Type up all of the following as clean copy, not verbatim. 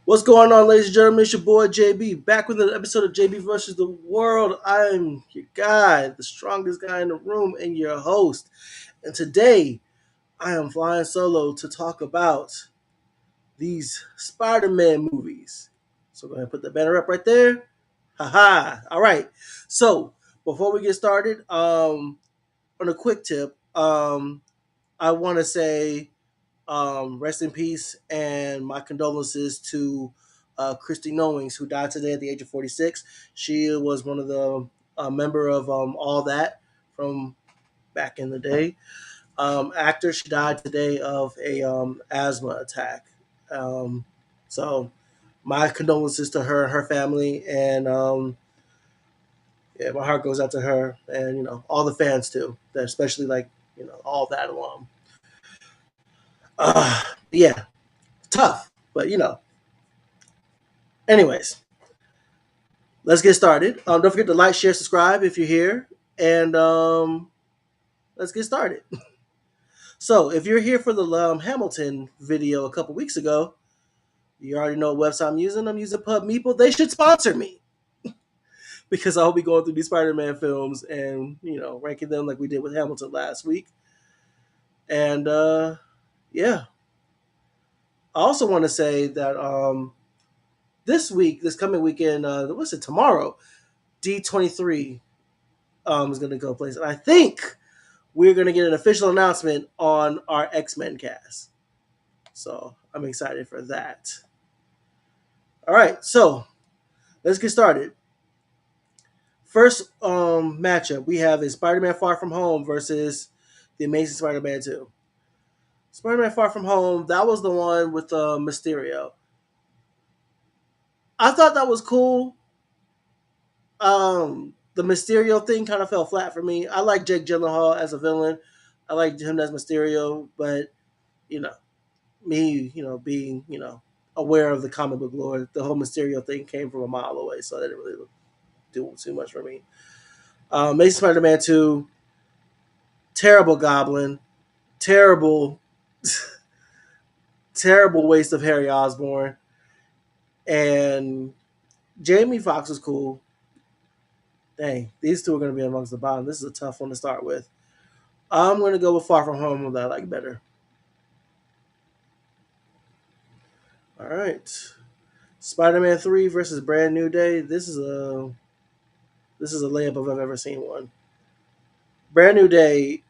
What's going on, ladies and gentlemen? It's your boy JB, back with an episode of JB versus the World. I'm your guy, the strongest guy in the room, and your host. And today, I am flying solo to talk about these Spider-Man movies. So, go ahead and put the banner up right there. Haha. All right. So, before we get started, on a quick tip, I want to say rest in peace and my condolences to Christy Knowings, who died today at the age of 46. She was one of the member of All That from back in the day. Actor, she died today of a asthma attack. Um, so my condolences to her and her family, and yeah, my heart goes out to her and all the fans too, that especially like All That alum. Uh, yeah, tough, but anyways, let's get started. Don't forget to like, share, subscribe if you're here, and let's get started. So, if you're here for the Hamilton video a couple weeks ago, you already know what website I'm using. I'm using Pub Meeple. They should sponsor me because I'll be going through these Spider-Man films and ranking them like we did with Hamilton last week. And yeah, I also want to say that this coming weekend, what's it tomorrow? D23 is going to go place, and I think we're going to get an official announcement on our X-Men cast. So I'm excited for that. All right, so let's get started. First matchup we have is Spider-Man Far From Home versus The Amazing Spider-Man 2. Spider-Man Far From Home, that was the one with Mysterio. I thought that was cool. The Mysterio thing kind of fell flat for me. I like Jake Gyllenhaal as a villain. I like him as Mysterio, but you know, me, being, aware of the comic book lore, the whole Mysterio thing came from a mile away, so that didn't really do too much for me. Amazing Spider-Man 2, terrible Goblin, terrible, terrible waste of Harry Osborn, and Jamie Foxx was cool. Dang, these two are going to be amongst the bottom. This is a tough one to start with. I'm going to go with Far From Home, that I like better. All right. Spider-Man 3 versus Brand New Day. This is a layup if I've ever seen one. Brand New Day,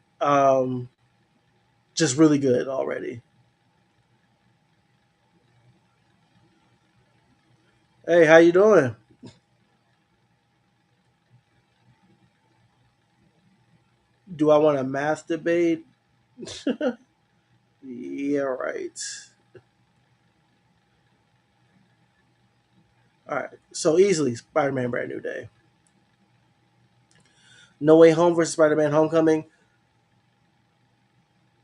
just really good already. Hey, how you doing? Do I want a math debate? Yeah, right. All right. So easily, Spider-Man Brand New Day. No Way Home versus Spider-Man Homecoming.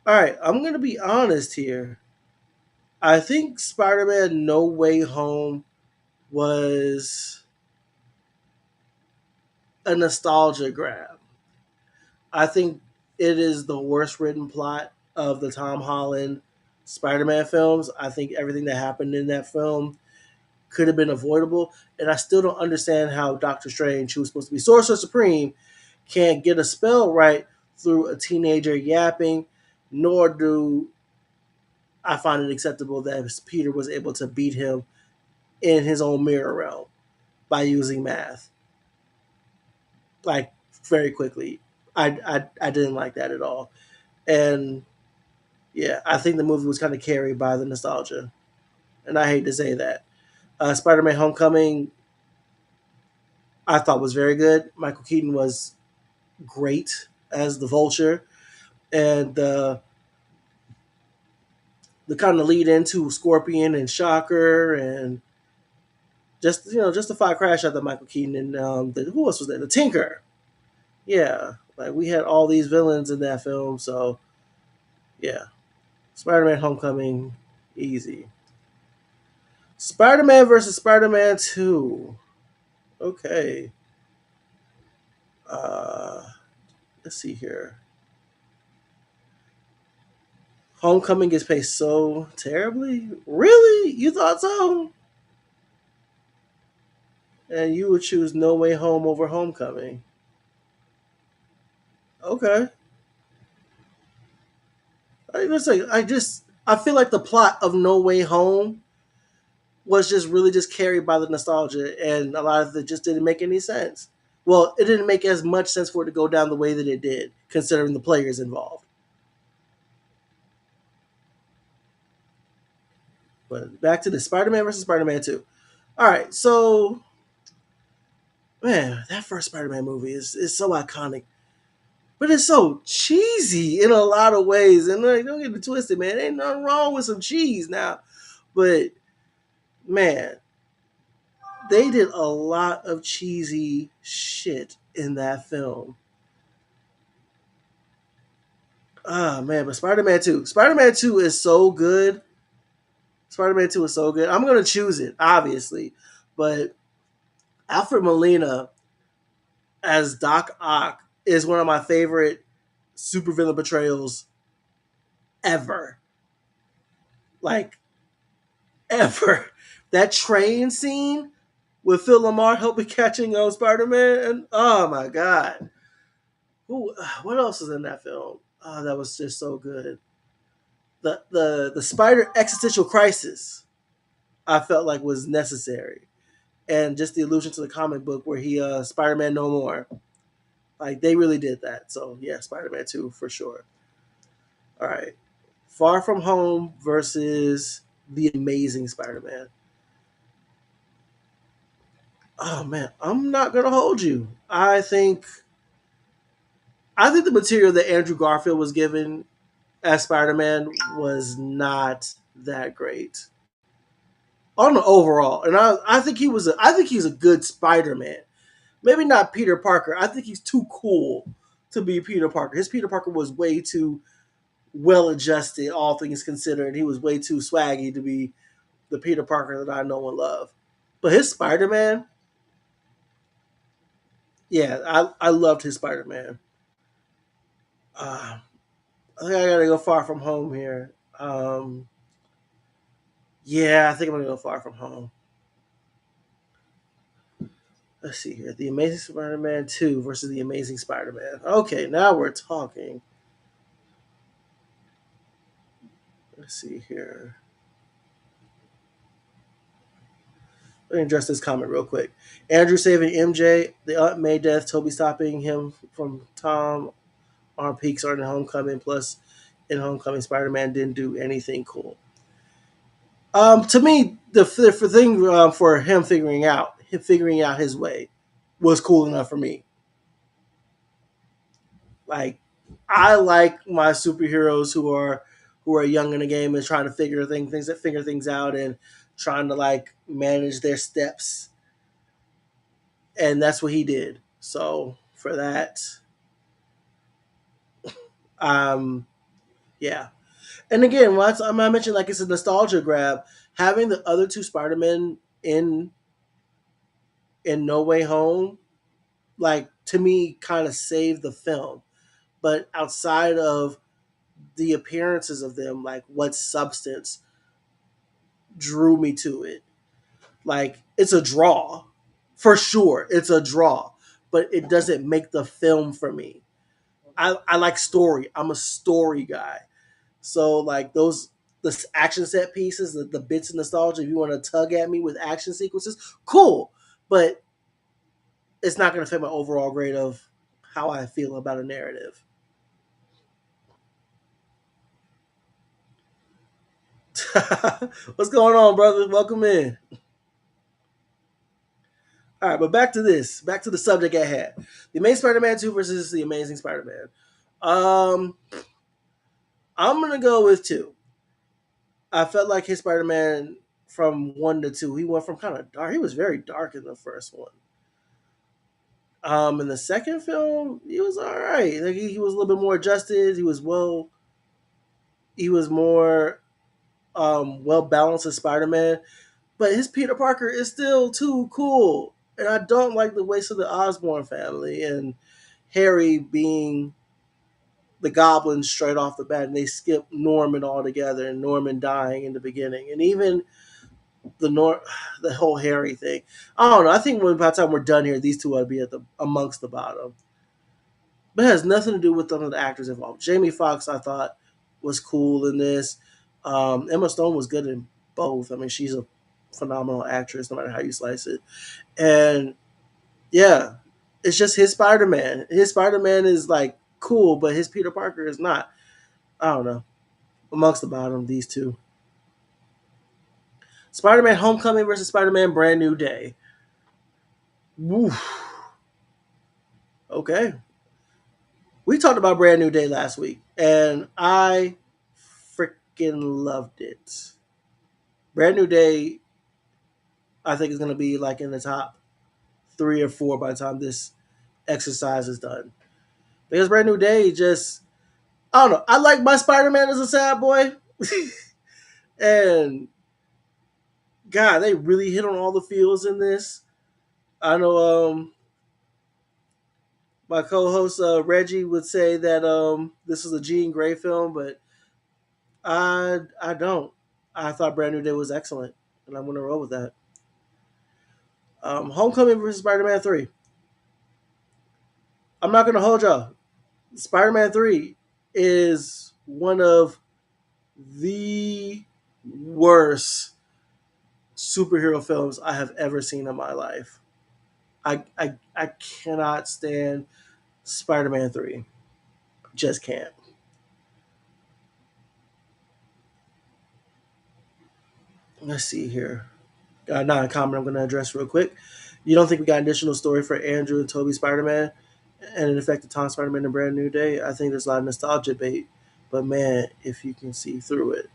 All right, I'm gonna be honest here. I think Spider-Man No Way Home was a nostalgia grab. I think it is the worst written plot of the Tom Holland Spider-Man films. I think everything that happened in that film could have been avoidable, and I still don't understand how Doctor Strange, who was supposed to be Sorcerer Supreme, can't get a spell right through a teenager yapping, nor do I find it acceptable that Peter was able to beat him in his own mirror realm by using math. Like, very quickly. I didn't like that at all. And yeah, I think the movie was kind of carried by the nostalgia. And I hate to say that. Spider Man Homecoming, I thought was very good. Michael Keaton was great as the Vulture. And the kind of lead into Scorpion and Shocker and justify crash out the Michael Keaton and who else was there? The Tinker. Yeah, like we had all these villains in that film, so yeah. Spider-Man: Homecoming, easy. Spider-Man versus Spider-Man 2. Okay. Uh, let's see here. Homecoming gets paced so terribly. Really? You thought so? And you would choose No Way Home over Homecoming. Okay. I feel like the plot of No Way Home was just really just carried by the nostalgia, and a lot of it just didn't make any sense. Well, it didn't make as much sense for it to go down the way that it did, considering the players involved. But back to the Spider-Man versus Spider-Man 2. All right, so man, that first Spider-Man movie is so iconic, but it's so cheesy in a lot of ways. And like, don't get it twisted, man. Ain't nothing wrong with some cheese now, but man, they did a lot of cheesy shit in that film. Ah man, but Spider Man Two is so good. Spider Man Two is so good. I'm gonna choose it, obviously, but Alfred Molina as Doc Ock is one of my favorite supervillain portrayals ever. Like ever. That train scene with Phil Lamar helping catching Spider Man, and oh my god, what else is in that film? Oh, that was just so good. The Spider existential crisis I felt like was necessary, and just the allusion to the comic book where he Spider Man no more. Like they really did that. So yeah, Spider Man 2 for sure. All right, Far From Home versus the Amazing Spider Man. Oh man, I'm not gonna hold you. I think the material that Andrew Garfield was given as Spider Man was not that great on the overall. And I think he's a good Spider Man. Maybe not Peter Parker. I think he's too cool to be Peter Parker. His Peter Parker was way too well adjusted, all things considered. He was way too swaggy to be the Peter Parker that I know and love. But his Spider Man, yeah, I loved his Spider Man. I think I gotta go Far From Home here. Yeah, I think I'm gonna go Far From Home. Let's see here. The Amazing Spider Man 2 versus The Amazing Spider Man. Okay, now we're talking. Let's see here. Let me address this comment real quick. Andrew saving MJ, the Aunt May death, Toby stopping him from Tom on peaks are in Homecoming, plus in Homecoming, Spider Man didn't do anything cool. To me, the thing for him figuring out his way was cool enough for me. Like I like my superheroes who are young in the game and trying to figure things out and trying to like manage their steps, and that's what he did. So for that, um, yeah. And again, once I mentioned like it's a nostalgia grab, having the other two Spider Men in No Way Home, like to me, kind of saved the film. But outside of the appearances of them, like what substance drew me to it? Like it's a draw, for sure. It's a draw, but it doesn't make the film for me. I like story. I'm a story guy. So like the action set pieces, the bits of nostalgia. If you want to tug at me with action sequences, cool. But it's not going to fit my overall grade of how I feel about a narrative. What's going on, brother? Welcome in. All right, but back to this. Back to the subject at hand. The Amazing Spider-Man 2 versus the Amazing Spider-Man. Um, I'm gonna go with 2. I felt like his Spider-Man from 1 to 2, he went from kind of dark. He was very dark in the first one. In the second film, he was all right. Like he was a little bit more adjusted. He was more well balanced as Spider-Man. But his Peter Parker is still too cool. And I don't like the waste of the Osborn family and Harry being the goblin straight off the bat. And they skip Norman altogether and Norman dying in the beginning. And even the Nor the whole Harry thing. I don't know. I think when by the time we're done here, these two ought to be at the amongst the bottom. But it has nothing to do with none of the actors involved. Jamie Foxx, I thought, was cool in this. Emma Stone was good in both. I mean, she's a phenomenal actress, no matter how you slice it. And yeah, it's just his Spider Man. His Spider Man is like cool, but his Peter Parker is not. I don't know. Amongst the bottom, these two. Spider Man Homecoming versus Spider Man Brand New Day. Woof. Okay. We talked about Brand New Day last week, and I freaking loved it. Brand New Day, I think, is going to be like in the top 3 or 4 by the time this exercise is done. Because Brand New Day just, I don't know. I like my Spider Man as a sad boy. And God, they really hit on all the feels in this. I know my co-host Reggie would say that this is a Jean Grey film, but I don't. I thought Brand New Day was excellent, and I'm going to roll with that. Homecoming versus Spider-Man 3. I'm not going to hold y'all. Spider-Man 3 is one of the worst superhero films I have ever seen in my life. I cannot stand Spider-Man 3. Just can't. Let's see here. Got a comment I'm going to address real quick. You don't think we got an additional story for Andrew and Toby Spider-Man and it affected Tom Spider-Man in a Brand New Day? I think there's a lot of nostalgia bait, but man, if you can see through it.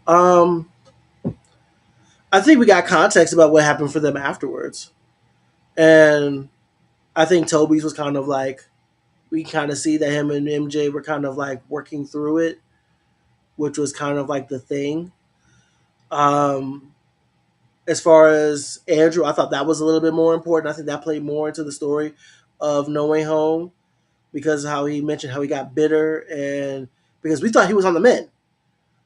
Um, I think we got context about what happened for them afterwards. And I think Toby's was kind of like, we kind of see that him and MJ were kind of like working through it, which was kind of like the thing. Um, as far as Andrew, I thought that was a little bit more important. I think that played more into the story of No Way Home because of how he mentioned how he got bitter and because we thought he was on the mend.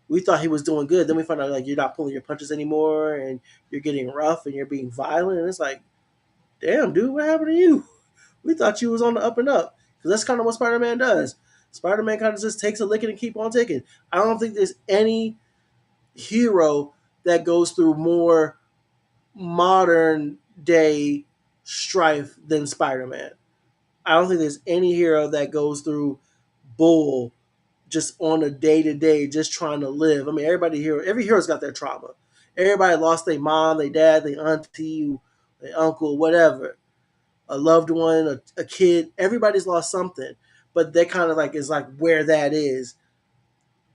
We thought he was doing good. Then we found out like you're not pulling your punches anymore and you're getting rough and you're being violent. And it's like, damn, dude, what happened to you? We thought you was on the up and up because that's kind of what Spider-Man does. Spider-Man kind of just takes a licking and keep on taking. I don't think there's any hero that goes through more modern day strife than Spider-Man. I don't think there's any hero that goes through bull just on a day to day, just trying to live. I mean, every hero's got their trauma. Everybody lost their mom, their dad, their auntie, their uncle, whatever, a loved one, a kid. Everybody's lost something, but they kind of like is like where that is.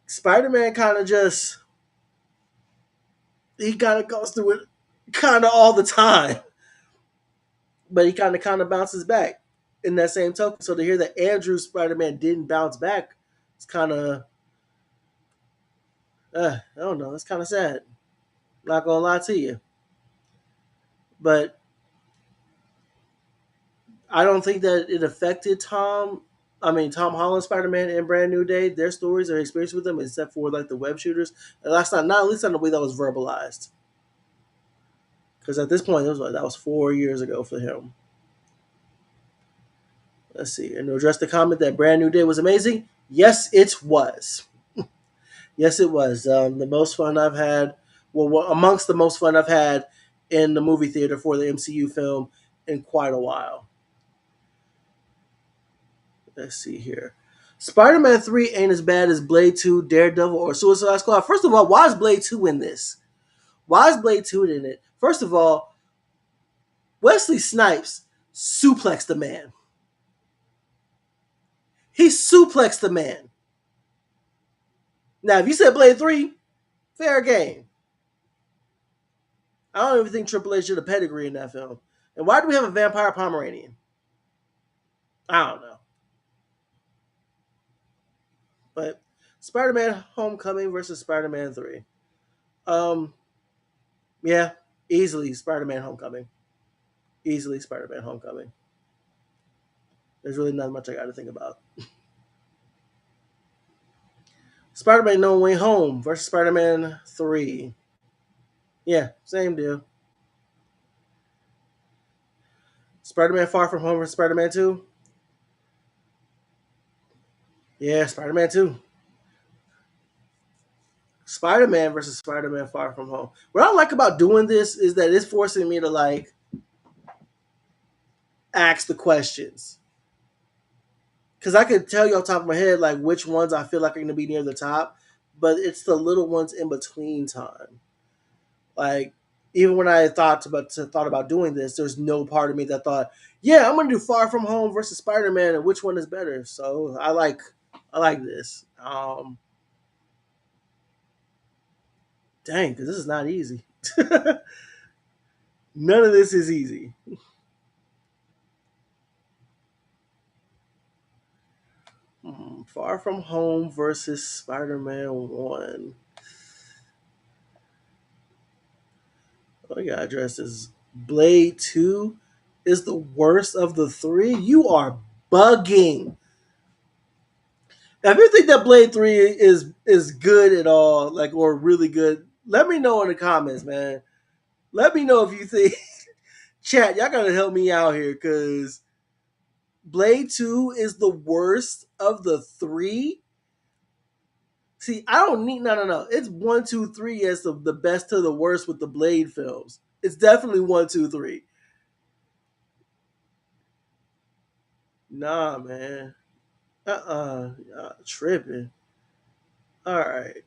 Spider Man kind of just he kind of goes through it kind of all the time, but he kind of bounces back in that same token. So to hear that Andrew Spider Man didn't bounce back, it's kind of I don't know. It's kind of sad. Not gonna lie to you, but I don't think that it affected Tom. I mean, Tom Holland, Spider Man, and Brand New Day. Their stories, their experience with them, except for like the web shooters. And that's not at least not the way that was verbalized. Because at this point, that was 4 years ago for him. Let's see. And to address the comment that Brand New Day was amazing. Yes, it was. Yes, it was. The most fun I've had. Well, amongst the most fun I've had in the movie theater for the MCU film in quite a while. Let's see here. Spider-Man 3 ain't as bad as Blade 2, Daredevil, or Suicide Squad. First of all, why is Blade 2 in this? Why is Blade 2 in it? First of all, Wesley Snipes suplexed the man. He suplexed the man. Now, if you said Blade 3, fair game. I don't even think Triple H did a pedigree in that film. And why do we have a vampire Pomeranian? I don't know. But Spider-Man Homecoming versus Spider-Man 3. Um, yeah, easily Spider-Man Homecoming. Easily Spider-Man Homecoming. There's really not much I got to think about. Spider-Man No Way Home versus Spider-Man 3. Yeah, same deal. Spider-Man Far From Home versus Spider-Man 2. Yeah, Spider-Man 2. Spider-Man versus Spider-Man Far From Home. What I like about doing this is that it's forcing me to like ask the questions. Because I could tell you off the top of my head like which ones I feel like are going to be near the top, but it's the little ones in between time. Like even when I thought about doing this, there's no part of me that thought, yeah, I'm going to do Far From Home versus Spider-Man and which one is better. So I like this. Dang, because this is not easy. None of this is easy. Far From Home versus Spider-Man 1. Oh, I got addressed as Blade 2 is the worst of the three. You are bugging. Now, if you think that Blade 3 is good at all, like or really good, let me know in the comments, man. Let me know if you think chat, y'all gotta help me out here because Blade 2 is the worst of the three. See, I don't need no. It's one, two, three as the best to the worst with the Blade films. It's definitely one, two, three. Nah, man. Tripping. All right.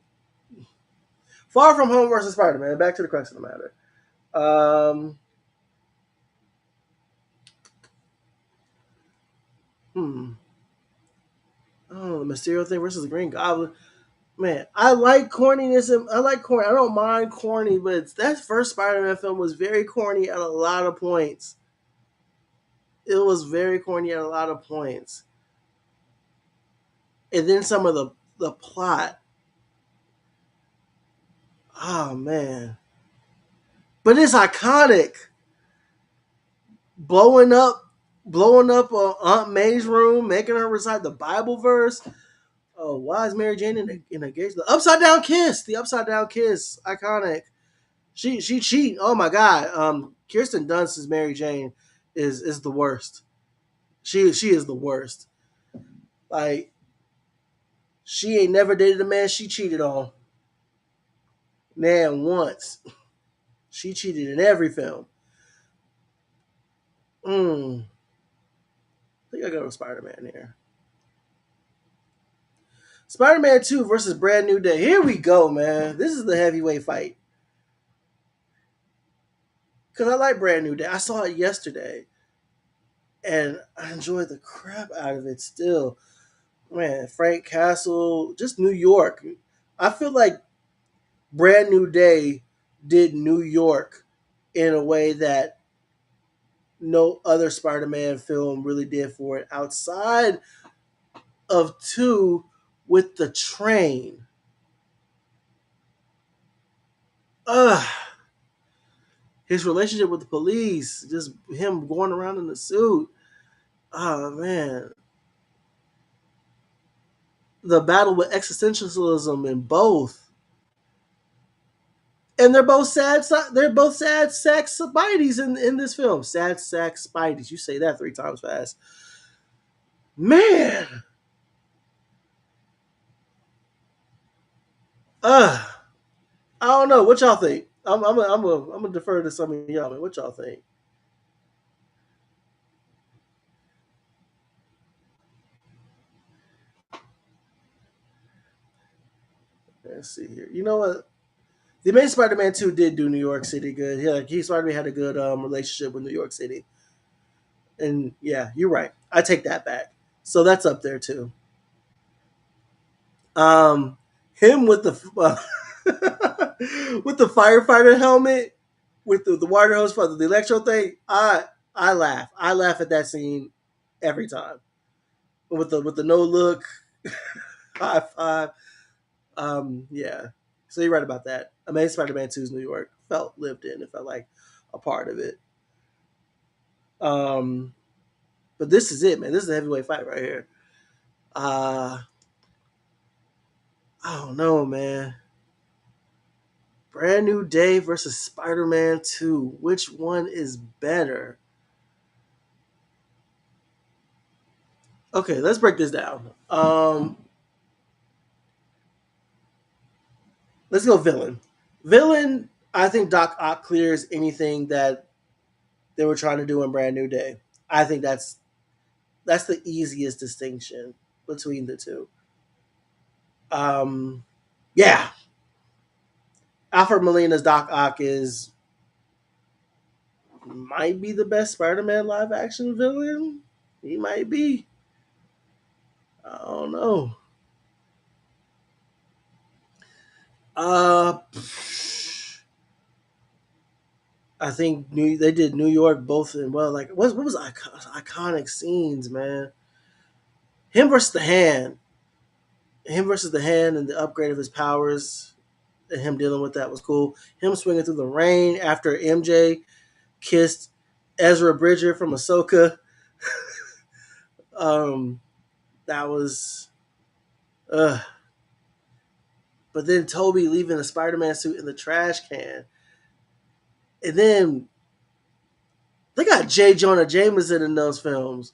Far From Home versus Spider Man. Back to the crux of the matter. Um, hmm. Oh, the Mysterio thing versus the Green Goblin. Man, I like corniness. I like corny. I don't mind corny, but that first Spider-Man film was very corny at a lot of points. It was very corny at a lot of points, and then some of the plot. Oh man, but it's iconic. Blowing up, blowing up Aunt May's room, making her recite the Bible verse. Oh, why is Mary Jane in a gauge? The upside down kiss, iconic. She cheat. Oh my god. Kirsten Dunst's Mary Jane is the worst. She is the worst. Like she ain't never dated a man she cheated on. Man, once she cheated in every film. I think I go with Spider Man here. Spider Man 2 versus Brand New Day. Here we go, man. This is the heavyweight fight. Because I like Brand New Day. I saw it yesterday. And I enjoyed the crap out of it still. Man, Frank Castle, just New York. I feel like Brand New Day did New York in a way that no other Spider-Man film really did for it outside of two with the train. Ugh. His relationship with the police, just him going around in the suit. Oh man. The battle with existentialism in both. And they're both sad. They're both sad sack Spideys in this film. Sad sack Spideys. You say that 3 times fast, man. I don't know. What y'all think? I'm gonna defer to some of y'all. Man. What y'all think? Let's see here. You know what? The Amazing Spider-Man 2 did do New York City good. Yeah, he Spider-Man had a good relationship with New York City. And yeah, you're right. I take that back. So that's up there too. Um, him with the with the firefighter helmet, with the water hose for the electro thing. I laugh. I laugh at that scene every time. With the no look high five. Yeah. So you're right about that. Amazing Spider-Man 2's New York felt lived in. It felt like a part of it. Um, but this is it, man. This is a heavyweight fight right here. Uh, I don't know, man. Brand New Day versus Spider-Man 2. Which one is better? Okay, let's break this down. Let's go villain. Villain, I think Doc Ock clears anything that they were trying to do in Brand New Day. I think that's the easiest distinction between the two. Um, yeah, Alfred Molina's Doc Ock is might be the best Spider-Man live action villain. He might be. I don't know. Uh, I think they did New York both in well. Like what was iconic scenes, man? Him versus the Hand. Him versus the Hand and the upgrade of his powers and him dealing with that was cool. Him swinging through the rain after MJ kissed Ezra Bridger from Ahsoka. Um, that was, uh. But then Toby leaving the Spider-Man suit in the trash can, and then they got J. Jonah Jameson in those films,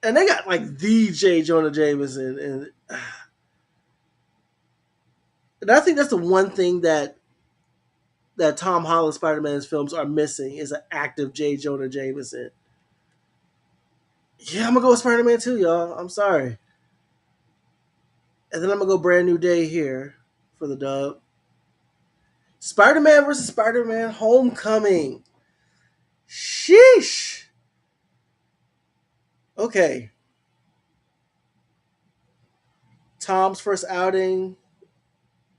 and they got like the J. Jonah Jameson, and I think that's the one thing that Tom Holland Spider-Man's films are missing is an active J. Jonah Jameson. Yeah, I'm gonna go with Spider-Man 2, y'all. I'm sorry. And then I'm gonna go Brand New Day here for the dub. Spider-Man versus Spider-Man Homecoming. Sheesh. Okay. Tom's first outing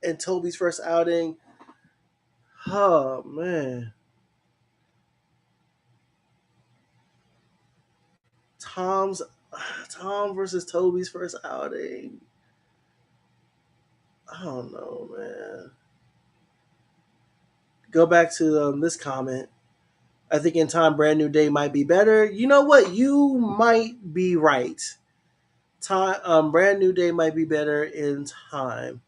and Toby's first outing. Oh man. Tom's Tom versus Toby's first outing. I don't know, man. Go back to this comment. I think in time, Brand New Day might be better. You know what? You might be right. Time, Brand New Day might be better in time.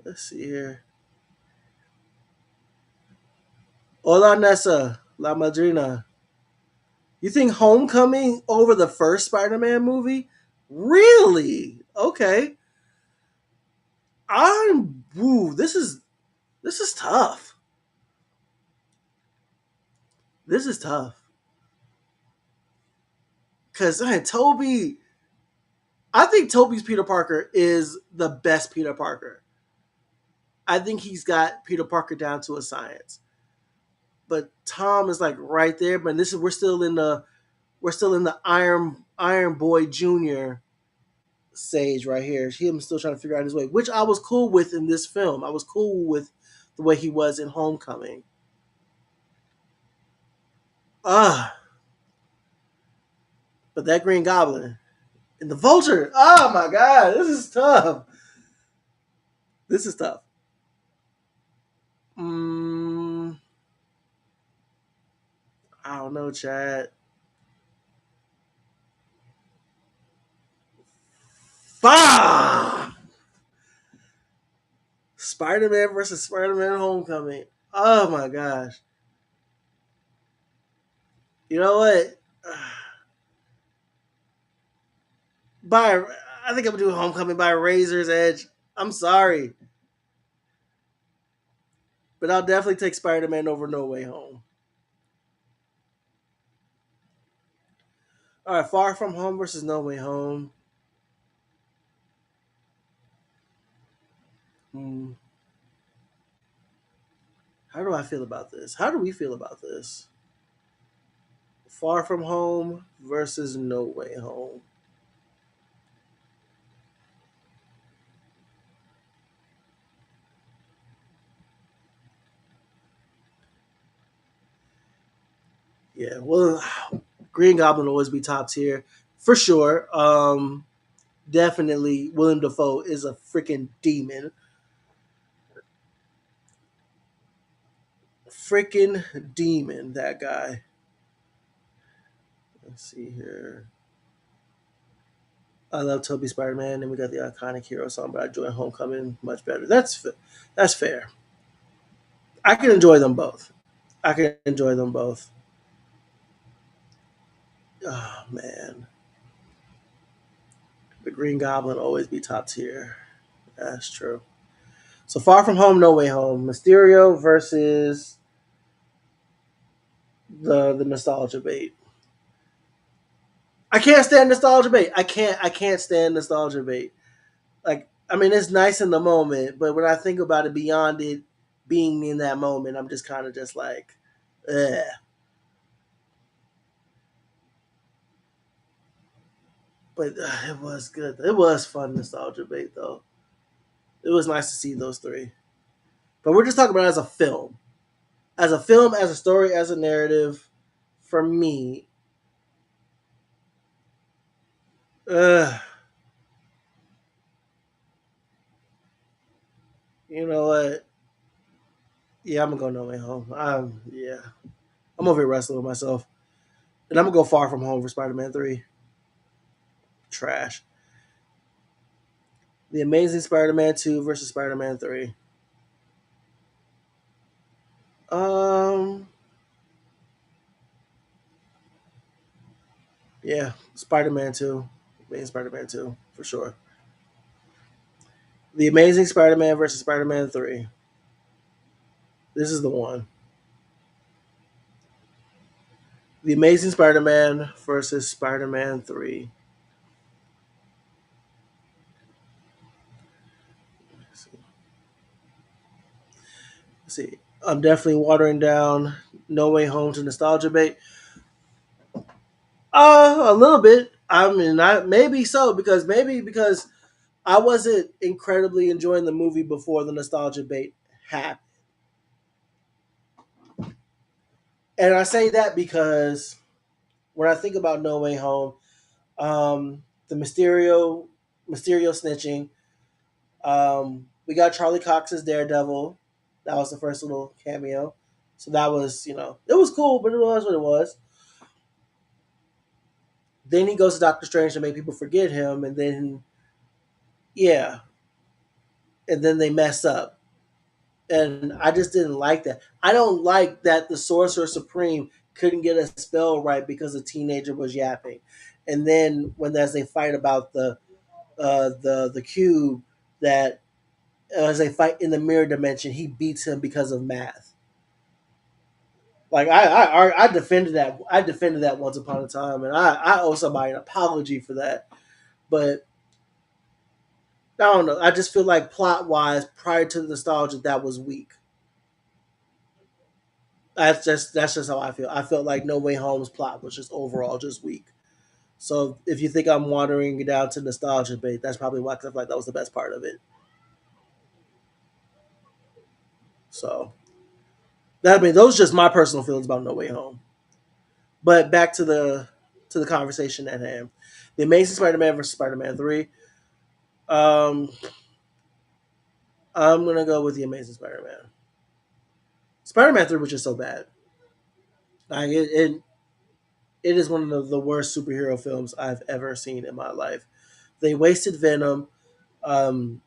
Let's see here. Hola Nessa, La Madrina. You think Homecoming over the first Spider-Man movie? Really? Okay. I'm. Ooh, this is tough. This is tough because Toby. I think Toby's Peter Parker is the best Peter Parker. I think he's got Peter Parker down to a science. But Tom is like right there. But this is we're still in the Iron Boy Junior stage right here. Him still trying to figure out his way, which I was cool with in this film. I was cool with the way he was in Homecoming. Ah, but that Green Goblin and the Vulture. Oh my God, this is tough. This is tough. Mm, I don't know, Chad. Bah! Spider-Man versus Spider-Man Homecoming. Oh my gosh. You know what? By I think I'm gonna do Homecoming by Razor's Edge. I'm sorry, but I'll definitely take Spider-Man over No Way Home. All right, Far From Home versus No Way Home. Hmm. How do I feel about this? How do we feel about this? Far From Home versus No Way Home. Yeah, well, Green Goblin will always be top tier for sure. Definitely, William Dafoe is a freaking demon. Freaking demon, that guy. Let's see here. I love Toby Spider-Man, and we got the iconic hero song, but I enjoy Homecoming much better. That's fair. I can enjoy them both. I can enjoy them both. Oh man, the Green Goblin always be top tier. That's true. So Far From Home, No Way Home, Mysterio versus the nostalgia bait. I can't stand nostalgia bait. I can't stand nostalgia bait. Like I mean, it's nice in the moment, but when I think about it beyond it being in that moment, I'm just kind of just like, ugh. But it was good. It was fun nostalgia bait though. It was nice to see those three. But we're just talking about it as a film, as a story, as a narrative. For me, uh, you know what? Yeah, I'm gonna go No Way Home. Yeah, I'm over here wrestling with myself, and I'm gonna go Far From Home for Spider-Man 3. Trash. The Amazing Spider-Man 2 versus Spider-Man 3. Um, yeah, Spider-Man 2. Amazing Spider-Man 2 for sure. The Amazing Spider-Man versus Spider-Man 3. This is the one. The Amazing Spider-Man versus Spider-Man 3. Let's see. I'm definitely watering down No Way Home to nostalgia bait. A little bit. I mean, I maybe so because I wasn't incredibly enjoying the movie before the nostalgia bait happened, and I say that because when I think about No Way Home, the Mysterio snitching, we got Charlie Cox's Daredevil. That was the first little cameo, so that was it was cool, but it was what it was. Then he goes to Doctor Strange to make people forget him, and then yeah, and then they mess up. And I just didn't like that. I don't like that the Sorcerer Supreme couldn't get a spell right because a teenager was yapping. And then when as they fight about the cube, that as they fight in the mirror dimension, he beats him because of math. Like I defended that. I defended that once upon a time, and I owe somebody an apology for that. But I don't know. I just feel like plot wise, prior to the nostalgia, that was weak. That's just how I feel. I felt like No Way Home's plot was just overall just weak. So if you think I'm watering it down to nostalgia bait, that's probably why. 'Cause I feel like that was the best part of it. So that I mean, those are just my personal feelings about No Way Home. But back to the conversation at hand. The Amazing Spider-Man versus Spider-Man 3. Um, I'm gonna go with the Amazing Spider-Man. Spider-Man 3 was just so bad. Like it is one of the worst superhero films I've ever seen in my life. They wasted Venom. Um,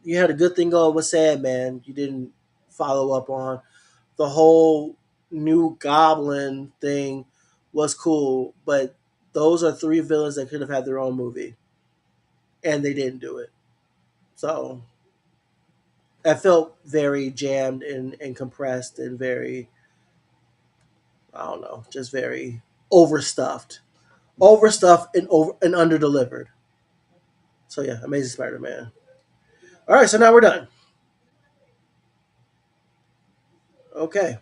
you had a good thing going with Sandman. You didn't follow up on the whole new Goblin thing. Was cool, but those are three villains that could have had their own movie, and they didn't do it. So I felt very jammed and compressed and very, I don't know, just very overstuffed, overstuffed and under delivered. So yeah, Amazing Spider-Man. All right, so now we're done. Okay,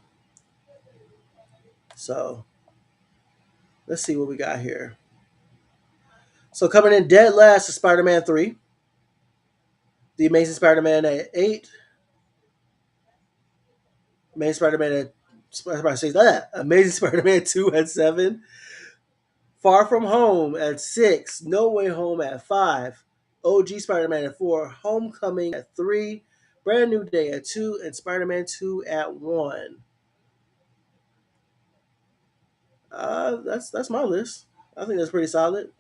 so let's see what we got here. So coming in dead last is Spider-Man 3, The Amazing Spider-Man at 8, Amazing Spider-Man at Amazing Spider-Man 2 at 7, Far From Home at 6, No Way Home at 5, OG Spider-Man at 4, Homecoming at 3, Brand New Day at 2, and Spider-Man 2 at 1. That's my list. I think that's pretty solid.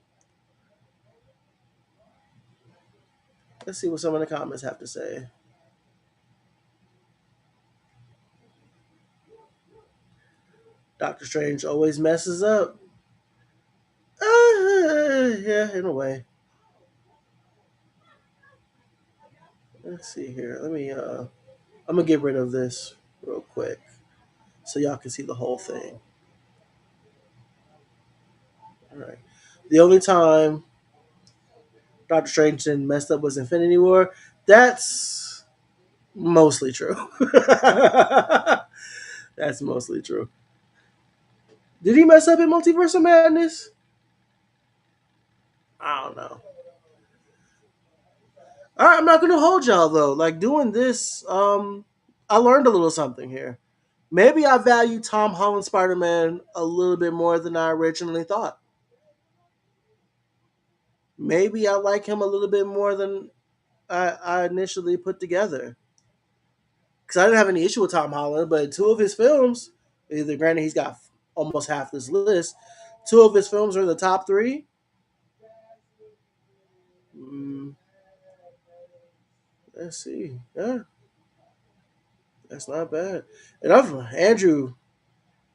Let's see what some of the comments have to say. Doctor Strange always messes up. Yeah, in a way. Let's see here. I'm gonna get rid of this real quick so y'all can see the whole thing. All right. The only time Doctor Strange didn't mess up was Infinity War. That's mostly true. That's mostly true. Did he mess up in Multiverse of Madness? I don't know. All right, I'm not gonna hold y'all though. Like doing this, I learned a little something here. Maybe I value Tom Holland Spider Man a little bit more than I originally thought. Maybe I like him a little bit more than I initially put together. Because I didn't have any issue with Tom Holland, but two of his films, either granted he's got almost half this list, two of his films are in the top three. Mm, let's see. Yeah, that's not bad. And I'm Andrew,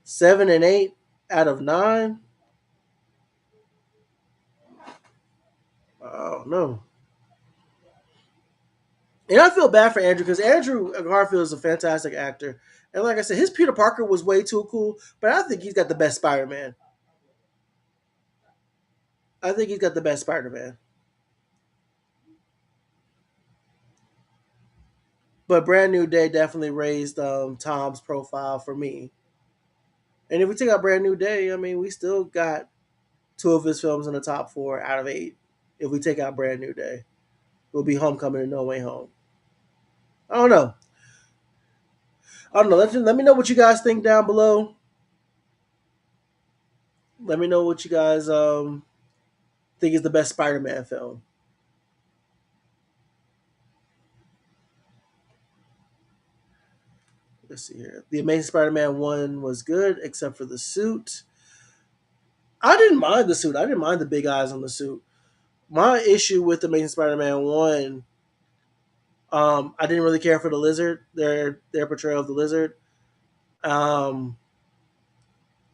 7 and 8 out of 9. Oh no. And I feel bad for Andrew because Andrew Garfield is a fantastic actor. And like I said, his Peter Parker was way too cool, but I think he's got the best Spider Man. I think he's got the best Spider Man. But Brand New Day definitely raised Tom's profile for me. And if we take out Brand New Day, I mean, we still got two of his films in the top 4 out of 8. If we take out Brand New Day, it'll be Homecoming and No Way Home. I don't know. I don't know. Let me know what you guys think down below. Let me know what you guys think is the best Spider-Man film. Let's see here. The Amazing Spider-Man 1 was good, except for the suit. I didn't mind the suit. I didn't mind the big eyes on the suit. My issue with Amazing Spider-Man 1, I didn't really care for the lizard, their portrayal of the lizard. Um,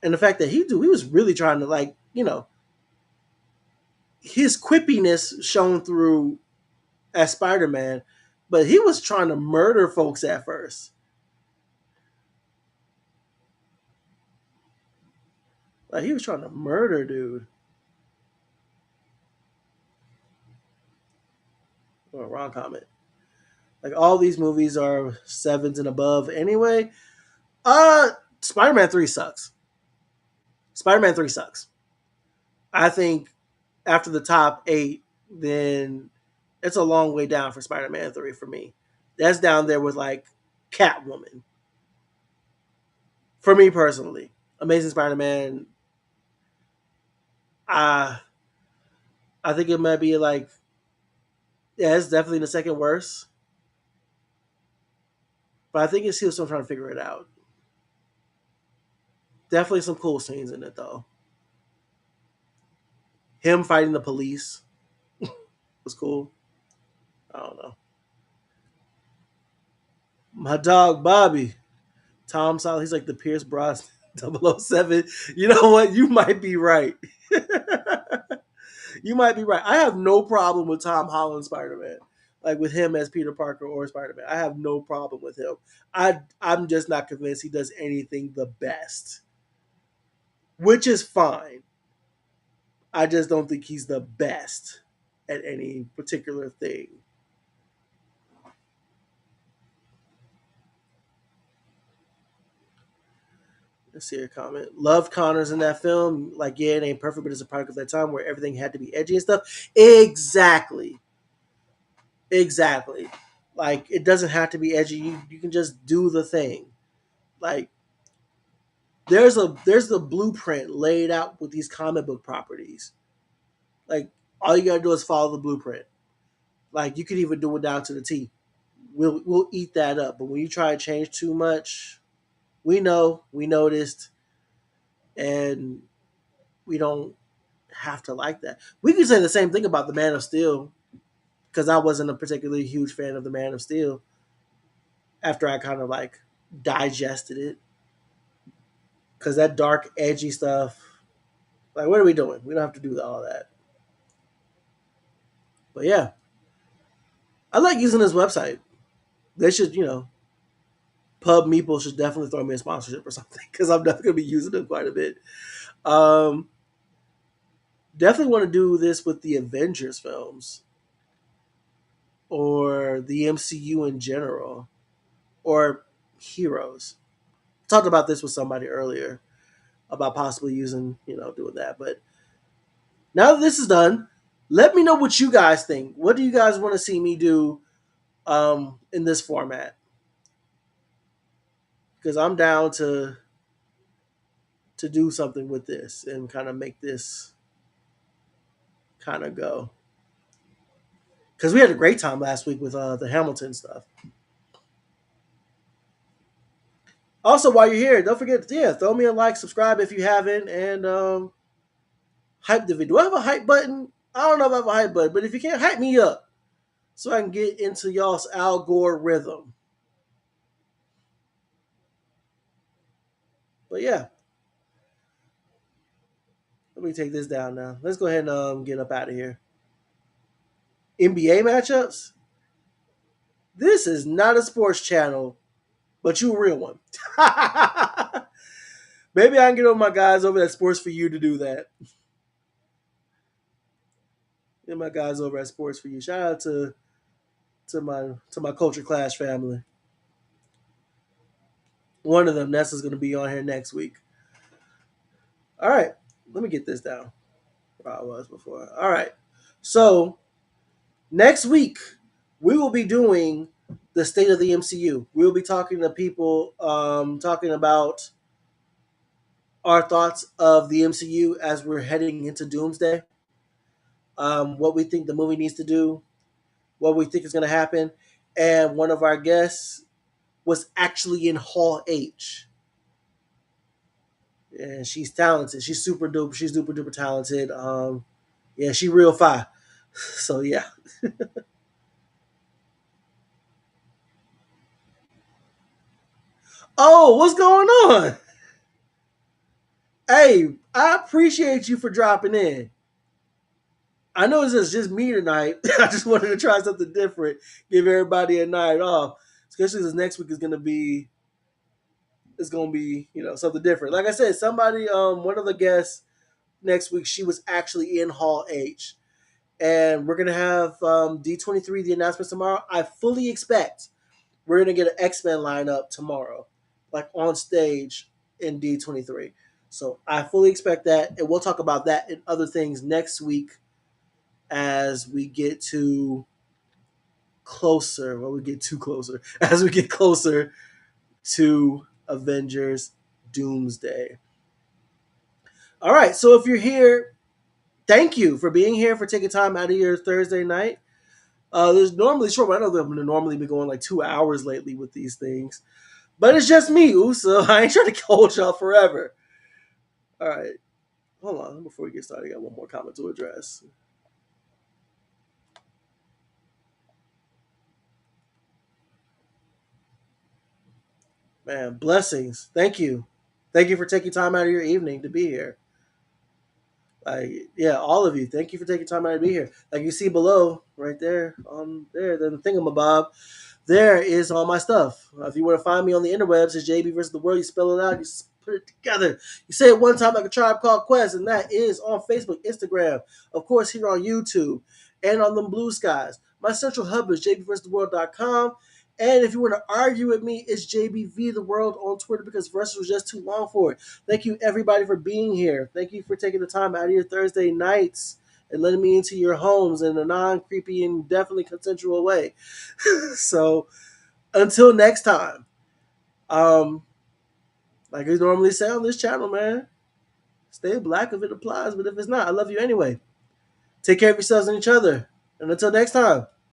and the fact that he was really trying to, like, his quippiness shone through as Spider-Man, but he was trying to murder folks at first. Like, he was trying to murder dude. Oh, wrong comment. Like, all these movies are 7s and above anyway. Spider-Man 3 sucks. Spider-Man 3 sucks. I think after the top 8, then it's a long way down for Spider-Man 3 for me. That's down there with, like, Catwoman. For me personally. Amazing Spider-Man, I I think it might be like, yeah, it's definitely the second worst. But I think it's still still trying to figure it out. Definitely some cool scenes in it though. Him fighting the police was cool. I don't know. My dog Bobby, Tom Solid, he's like the Pierce Brosnan 007. You know what? You might be right. You might be right. I have no problem with Tom Holland Spider Man, like with him as Peter Parker or Spider Man. I have no problem with him. I'm just not convinced he does anything the best, which is fine. I just don't think he's the best at any particular thing. Let's see your comment. Loved Connors in that film. Like, yeah, it ain't perfect, but it's a product of that time where everything had to be edgy and stuff. Exactly. Exactly. Like, it doesn't have to be edgy. You can just do the thing. Like, there's a blueprint laid out with these comic book properties. Like, all you gotta do is follow the blueprint. Like, you could even do it down to the T. We'll eat that up. But when you try to change too much, we noticed, and we don't have to like that. We could say the same thing about the Man of Steel because I wasn't a particularly huge fan of the Man of Steel after I kind of like digested it. Because that dark, edgy stuff, like, what are we doing? We don't have to do all that. But yeah, I like using this website. They should, Pub Meeple should definitely throw me a sponsorship or something because I'm definitely going to be using them quite a bit. Um, Definitely want to do this with the Avengers films or the MCU in general or heroes. Talked about this with somebody earlier about possibly using, doing that. But now that this is done, let me know what you guys think. What do you guys want to see me do in this format? Because I'm down to do something with this and kind of make this kind of go. Because we had a great time last week with the Hamilton stuff. Also, while you're here, don't forget, throw me a like, subscribe if you haven't, and hype the video. Do I have a hype button? I don't know if I have a hype button, but if you can't, hype me up so I can get into y'all's algorithm. But yeah, let me take this down now. Let's go ahead and get up out of here. NBA matchups? This is not a sports channel, but you a real one. Maybe I can get on my guys over at Sports for You to do that. Get my guys over at Sports for You. Shout out to my Culture Clash family. One of them, Nessa's going to be on here next week. All right, let me get this down where I was before. All right, so next week we will be doing the state of the MCU. We will be talking to people, talking about our thoughts of the MCU as we're heading into Doomsday. What we think the movie needs to do, what we think is going to happen, and one of our guests was actually in Hall H. And she's talented. She's super duper. She's duper duper talented. Yeah, she real fire. So yeah. Oh, what's going on? Hey, I appreciate you for dropping in. I know it's just me tonight. I just wanted to try something different, give everybody a night off, especially because next week is gonna be something different. Like I said, somebody one of the guests next week, she was actually in Hall H, and we're gonna have D23 the announcements tomorrow. I fully expect we're gonna get an X-Men lineup tomorrow, like on stage in D23. So I fully expect that, and we'll talk about that and other things next week as we get to closer. Well, we get too closer as we get closer to Avengers Doomsday. All right, so if you're here, thank you for being here, for taking time out of your Thursday night. There's normally short, but I know that I'm going to normally be going like 2 hours lately with these things. But it's just me, so I ain't trying to hold y'all forever. All right, hold on. Before we get started, I got one more comment to address. Man, blessings. Thank you. Thank you for taking time out of your evening to be here. Yeah, all of you. Thank you for taking time out to be here. Like you see below, right there, on there, the thingamabob, there is all my stuff. If you want to find me on the interwebs, it's JBVersusTheWorld. You spell it out, you put it together. You say it one time like a Tribe Called Quest, and that is on Facebook, Instagram, of course, here on YouTube, and on the Blue Skies. My central hub is JBVersusTheWorld.com. And if you want to argue with me, it's JBVtheWorld on Twitter because Versus was just too long for it. Thank you, everybody, for being here. Thank you for taking the time out of your Thursday nights and letting me into your homes in a non-creepy and definitely consensual way. So until next time, like we normally say on this channel, man, stay black if it applies, but if it's not, I love you anyway. Take care of yourselves and each other. And until next time.